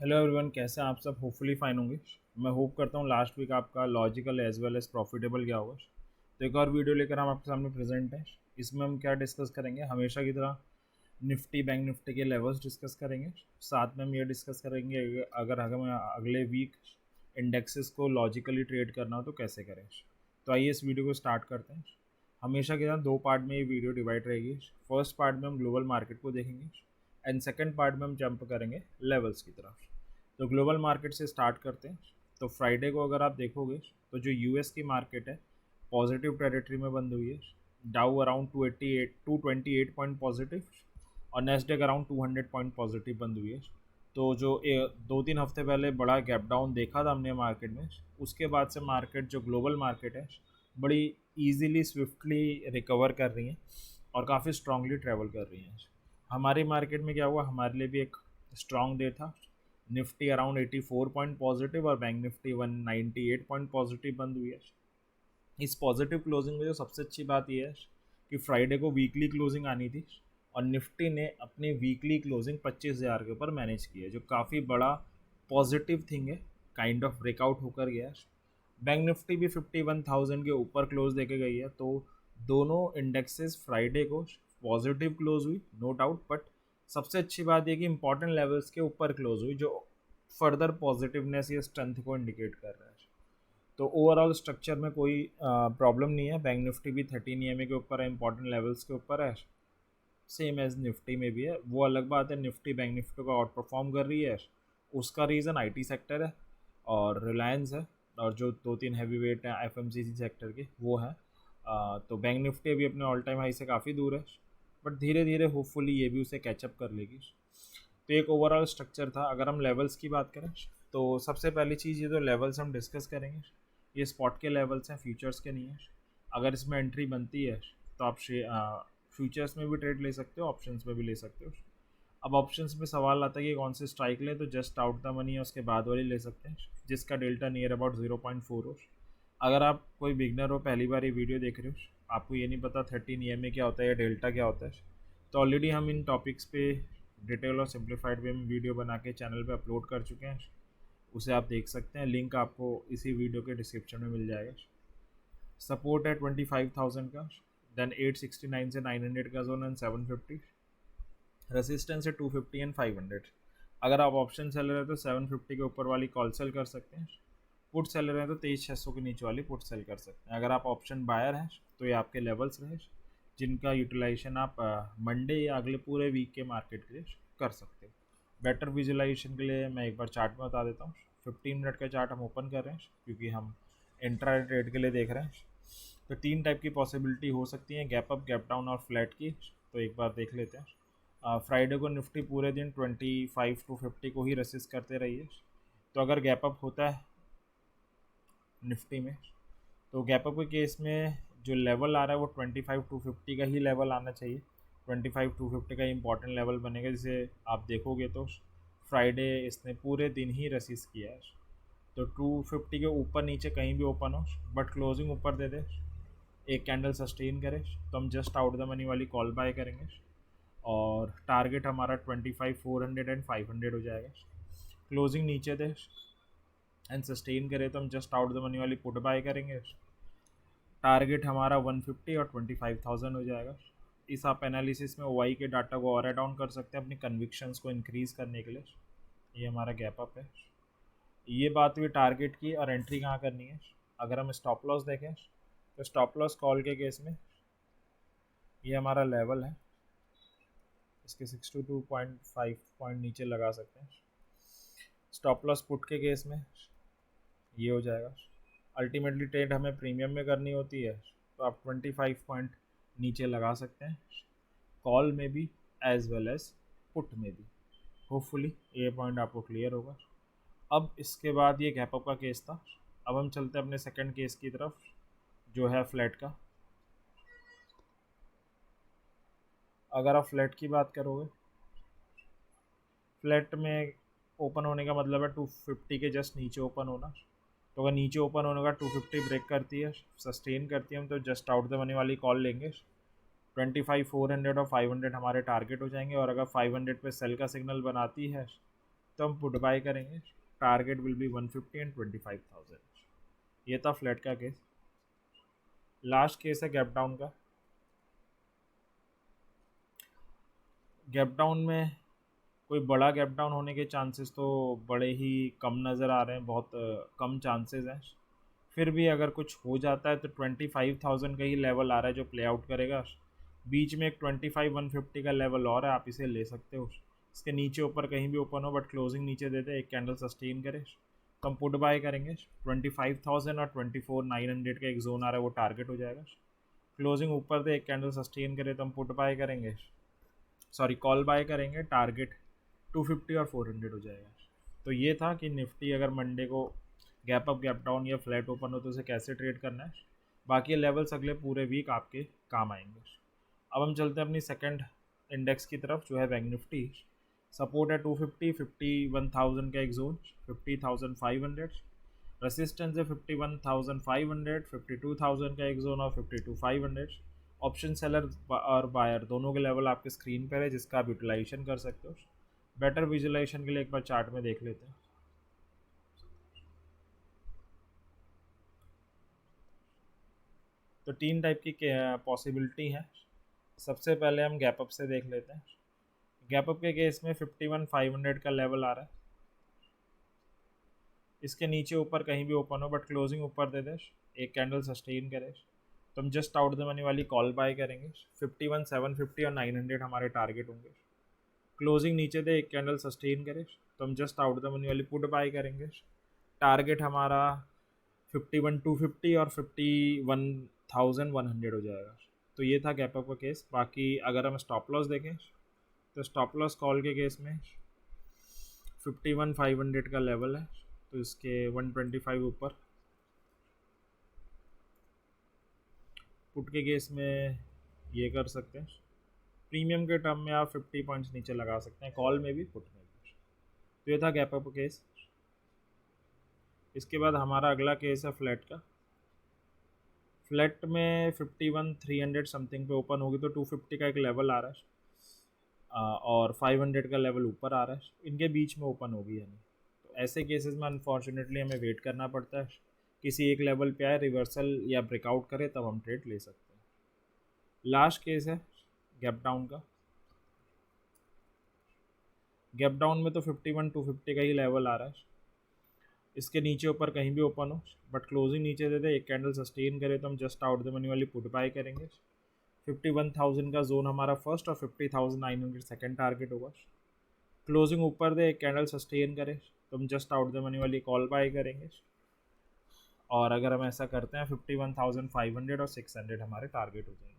Hello everyone, कैसे हैं आप सब? होपफुली फाइन होंगे। मैं होप करता हूँ लास्ट वीक आपका logical as well as profitable गया होगा। तो एक और वीडियो लेकर हम आपके सामने प्रेजेंट हैं। इसमें हम क्या डिस्कस करेंगे, हमेशा की तरह निफ्टी बैंक निफ्टी के लेवल्स डिस्कस करेंगे। साथ में हम ये डिस्कस करेंगे अगर हमें अगले वीक इंडेक्सेस को लॉजिकली ट्रेड करना हो तो कैसे करें। तो आइए इस वीडियो को स्टार्ट करते हैं। हमेशा की तरह दो पार्ट में ये वीडियो डिवाइड रहेगी। फर्स्ट पार्ट में हम ग्लोबल मार्केट को देखेंगे एंड सेकेंड पार्ट में हम जंप करेंगे लेवल्स की तरफ। तो ग्लोबल मार्केट से स्टार्ट करते हैं। तो फ्राइडे को अगर आप देखोगे तो जो यूएस की मार्केट है पॉजिटिव टेरिटरी में बंद हुई है। डाउ अराउंड 228 पॉइंट पॉजिटिव और नेस्डेक अराउंड 200 पॉइंट पॉजिटिव बंद हुई है। तो जो 2-3 हफ्ते पहले बड़ा गैप डाउन देखा था हमने मार्केट में, उसके बाद से मार्केट जो ग्लोबल मार्केट है बड़ी ईजीली स्विफ्टली रिकवर कर रही है और काफ़ी स्ट्रांगली ट्रेवल कर रही हैं। हमारी मार्केट में क्या हुआ, हमारे लिए भी एक स्ट्रॉन्ग डे था। निफ्टी अराउंड 84 पॉइंट पॉजिटिव और बैंक निफ्टी 198 पॉइंट पॉजिटिव बंद हुई है। इस पॉजिटिव क्लोजिंग में जो सबसे अच्छी बात यह है कि फ्राइडे को वीकली क्लोजिंग आनी थी और निफ्टी ने अपनी वीकली क्लोजिंग 25,000 के ऊपर मैनेज की है, जो काफ़ी बड़ा पॉजिटिव थिंग है। काइंड ऑफ ब्रेकआउट होकर गया है। बैंक निफ्टी भी 51,000 के ऊपर क्लोज देके गई है। तो दोनों इंडेक्सेस फ्राइडे को पॉजिटिव क्लोज हुई, नो डाउट। बट सबसे अच्छी बात यह कि इंपॉर्टेंट लेवल्स के ऊपर क्लोज हुई, जो फर्दर पॉजिटिवनेस या स्ट्रेंथ को इंडिकेट कर रहा है। तो ओवरऑल स्ट्रक्चर में कोई प्रॉब्लम नहीं है। बैंक निफ्टी भी 13 ईएमए के ऊपर है, इंपॉर्टेंट लेवल्स के ऊपर है, सेम एज निफ्टी में भी है। वो अलग बात है, निफ्टी बैंक निफ्टी को आउट परफॉर्म कर रही है। उसका रीज़न आईटी सेक्टर है और रिलायंस है, और जो 2-3 हैवी वेट हैं एफएमसीजी सेक्टर के वो हैं। तो बैंक निफ्टी अभी अपने ऑल टाइम हाई से काफ़ी दूर है, बट धीरे धीरे होपफुली ये भी उसे कैचअप कर लेगी। तो एक ओवरऑल स्ट्रक्चर था। अगर हम लेवल्स की बात करें तो सबसे पहली चीज़, ये जो लेवल्स हम डिस्कस करेंगे ये स्पॉट के लेवल्स हैं, फ्यूचर्स के नहीं है। अगर इसमें एंट्री बनती है तो आप फ्यूचर्स में भी ट्रेड ले सकते हो, ऑप्शंस में भी ले सकते हो। अब ऑप्शंस में सवाल आता है कि कौन से स्ट्राइक लें, तो जस्ट आउट द मनी है उसके बाद वाली ले सकते हैं, जिसका डेल्टा नियर अबाउट 0.4 हो। अगर आप कोई बिगनर हो, पहली बार ये वीडियो देख रहे हो, आपको ये नहीं पता 13 ईएमए क्या होता है या डेल्टा क्या होता है, तो ऑलरेडी हम इन टॉपिक्स पे डिटेल और सिंप्लीफाइड वे में वीडियो बना के चैनल पे अपलोड कर चुके हैं। उसे आप देख सकते हैं, लिंक आपको इसी वीडियो के डिस्क्रिप्शन में मिल जाएगा। सपोर्ट है 25,000 का, देन 869 से 900 का जोन एंड 750। रेसिस्टेंस है 250 एंड 500। अगर आप ऑप्शन सेलर है तो 750 के ऊपर वाली कॉल सेल कर सकते हैं। पुट सेलर है तो 23,600 के नीचे वाली पुट सेल कर सकते हैं। अगर आप ऑप्शन बायर हैं तो ये आपके लेवल्स रहे, जिनका यूटिलाइजेशन आप मंडे या अगले पूरे वीक के मार्केट के लिए कर सकते हो। बेटर विजुलाइजेशन के लिए मैं एक बार चार्ट में बता देता हूँ। 15 मिनट का चार्ट हम ओपन कर रहे हैं क्योंकि हम इंट्रा ट्रेड के लिए देख रहे हैं। तो 3 टाइप की पॉसिबिलिटी हो सकती है, गैप अप, गैप डाउन और फ्लैट की। तो एक बार देख लेते हैं। फ्राइडे को निफ्टी पूरे दिन 25 to 50 को ही रेसिस्ट करते रही है। तो अगर गैप अप होता है निफ्टी में, तो गैप अप के केस में जो लेवल आ रहा है वो 25 to 50 का ही लेवल आना चाहिए। 25 to 50 का इंपॉर्टेंट लेवल बनेगा, जिसे आप देखोगे तो फ्राइडे इसने पूरे दिन ही रेसिस्ट किया है। तो 250 के ऊपर नीचे कहीं भी ओपन हो बट क्लोजिंग ऊपर दे दे, एक कैंडल सस्टेन करे, तो हम जस्ट आउट द मनी वाली कॉल बाय करेंगे और टारगेट हमारा 25, 400 एंड 500 हो जाएगा। क्लोजिंग नीचे दे एंड सस्टेन करे तो हम जस्ट आउट द मनी वाली पुट बाय करेंगे। टारगेट हमारा 150 और 25,000 हो जाएगा। इस आप एनालिसिस में ओआई के डाटा को और डाउन कर सकते हैं अपनी कन्विक्शंस को इंक्रीज करने के लिए। ये हमारा गैप अप है। ये बात हुई टारगेट की, और एंट्री कहाँ करनी है। अगर हम स्टॉप लॉस देखें तो स्टॉप लॉस कॉल के केस में ये हमारा लेवल है, इसके 62.5 पॉइंट नीचे लगा सकते हैं। स्टॉप लॉस पुट के केस में ये हो जाएगा। अल्टीमेटली ट्रेड हमें प्रीमियम में करनी होती है, तो आप 25 पॉइंट नीचे लगा सकते हैं, कॉल में भी एज वेल एज पुट में भी। होपफुली ये पॉइंट आपको क्लियर होगा। अब इसके बाद ये गैप अप का केस था। अब हम चलते हैं अपने सेकंड केस की तरफ, जो है फ्लैट का। अगर आप फ्लैट की बात करोगे, फ्लैट में ओपन होने का मतलब है 250 के जस्ट नीचे ओपन होना। तो अगर नीचे ओपन होने का 250 ब्रेक करती है, सस्टेन करती है, हम तो जस्ट आउट द मनी वाली कॉल लेंगे। 25, 400 और 500 हमारे टारगेट हो जाएंगे। और अगर 500 पे सेल का सिग्नल बनाती है तो हम पुट बाय करेंगे, टारगेट विल बी 150 एंड 25,000। ये था फ्लैट का केस। लास्ट केस है गैप डाउन का। गैप डाउन में कोई बड़ा गैप डाउन होने के चांसेस तो बड़े ही कम नज़र आ रहे हैं, बहुत कम चांसेस हैं। फिर भी अगर कुछ हो जाता है तो 25,000 का ही लेवल आ रहा है जो प्ले आउट करेगा। बीच में एक 25,150 का लेवल और है, आप इसे ले सकते हो। इसके नीचे ऊपर कहीं भी ओपन हो बट क्लोजिंग नीचे दे दे, एक कैंडल सस्टेन करे तो हम पुट बाय करेंगे। 25,000 और 24,900 का एक जोन आ रहा है, वो टारगेट हो जाएगा। क्लोजिंग ऊपर दे, एक कैंडल सस्टेन करे तो हम पुट बाय करेंगे, सॉरी कॉल बाय करेंगे, टारगेट 250 और 400 हो जाएगा। तो ये था कि निफ्टी अगर मंडे को गैप अप गैप डाउन या फ्लैट ओपन हो तो उसे कैसे ट्रेड करना है। बाकी लेवल्स अगले पूरे वीक आपके काम आएंगे। अब हम चलते हैं अपनी सेकंड इंडेक्स की तरफ जो है बैंक निफ्टी। सपोर्ट है 250, 51,000 का एक जोन, 50,500। रेसिस्टेंस है 51,500, 52,000 का एक जोन और 52,500। ऑप्शन सेलर और बायर दोनों के लेवल आपके स्क्रीन पर है जिसका आप यूटिलाइजेशन कर सकते हो। बेटर विजुलाइजेशन के लिए एक बार चार्ट में देख लेते हैं। तो तीन टाइप की पॉसिबिलिटी है। सबसे पहले हम गैप अप से देख लेते हैं। गैप अप के केस में 51,500 का लेवल आ रहा है, इसके नीचे ऊपर कहीं भी ओपन हो बट क्लोजिंग ऊपर दे दे, एक कैंडल सस्टेन करे तो हम जस्ट आउट द मनी वाली कॉल बाय करेंगे। 51,750 और 900 हमारे टारगेट होंगे। क्लोजिंग नीचे दे, एक कैंडल सस्टेन करे तो हम जस्ट आउट द मनी वाली पुट बाय करेंगे। टारगेट हमारा 51,250 और 51,100 हो जाएगा। तो ये था गैप अप का केस। बाकी अगर हम स्टॉप लॉस देखें तो स्टॉप लॉस कॉल के केस में 51,500 का लेवल है, तो इसके 125 ऊपर। पुट के केस में ये कर सकते हैं, प्रीमियम के टर्म में आप 50 पॉइंट्स नीचे लगा सकते हैं, कॉल में भी पुट में भी। तो ये था गैप अप केस। इसके बाद हमारा अगला केस है फ्लैट का। फ्लैट में 51,300 समथिंग पे ओपन होगी तो 250 का एक लेवल आ रहा है और 500 का लेवल ऊपर आ रहा है, इनके बीच में ओपन होगी यानी। तो ऐसे केसेस में अनफॉर्चुनेटली हमें वेट करना पड़ता है, किसी एक लेवल पे आए, रिवर्सल या ब्रेकआउट करे तब हम ट्रेड ले सकते हैं। लास्ट केस है गैप डाउन का। गैप डाउन में तो 51,250 का ही लेवल आ रहा है, इसके नीचे ऊपर कहीं भी ओपन हो बट क्लोजिंग नीचे दे दे, एक कैंडल सस्टेन करे तो हम जस्ट आउट द मनी वाली पुट बाय करेंगे। 51,000 का जोन हमारा फर्स्ट और 50,900 सेकेंड टारगेट होगा। क्लोजिंग ऊपर दे, एक कैंडल सस्टेन करे तो हम जस्ट आउट द मनी वाली कॉल बाय करेंगे। और अगर हम ऐसा करते हैं 51,500 और 600 हमारे टारगेट हो जाएंगे।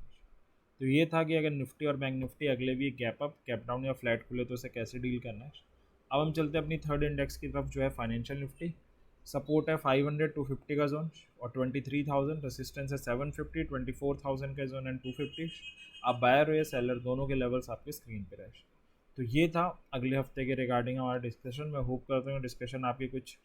तो ये था कि अगर निफ्टी और बैंक निफ्टी अगले week gap up gap down या फ्लैट खुले तो उसे कैसे डील करना है। अब हम चलते हैं अपनी थर्ड इंडेक्स की तरफ जो है फाइनेंशियल निफ्टी। सपोर्ट है 500 250 का जोन और 23,000। रेसिस्टेंस है 750, 24,000 का जोन एंड 250। आप बायर हो या सेलर, दोनों के लेवल्स आपके स्क्रीन पे रहे। तो ये था अगले हफ्ते के रिगार्डिंग हमारा डिस्कशन। मैं होप करता हूँ डिस्कशन आपकी कुछ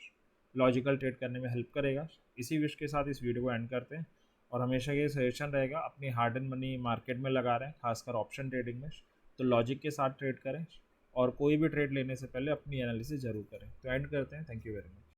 लॉजिकल ट्रेड करने में हेल्प करेगा। इसी विश के साथ इस वीडियो को एंड करते हैं और हमेशा ये सजेशन रहेगा, अपनी हार्ड एंड मनी मार्केट में लगा रहे हैं, खासकर ऑप्शन ट्रेडिंग में, तो लॉजिक के साथ ट्रेड करें और कोई भी ट्रेड लेने से पहले अपनी एनालिसिस जरूर करें। तो एंड करते हैं। Thank you very much.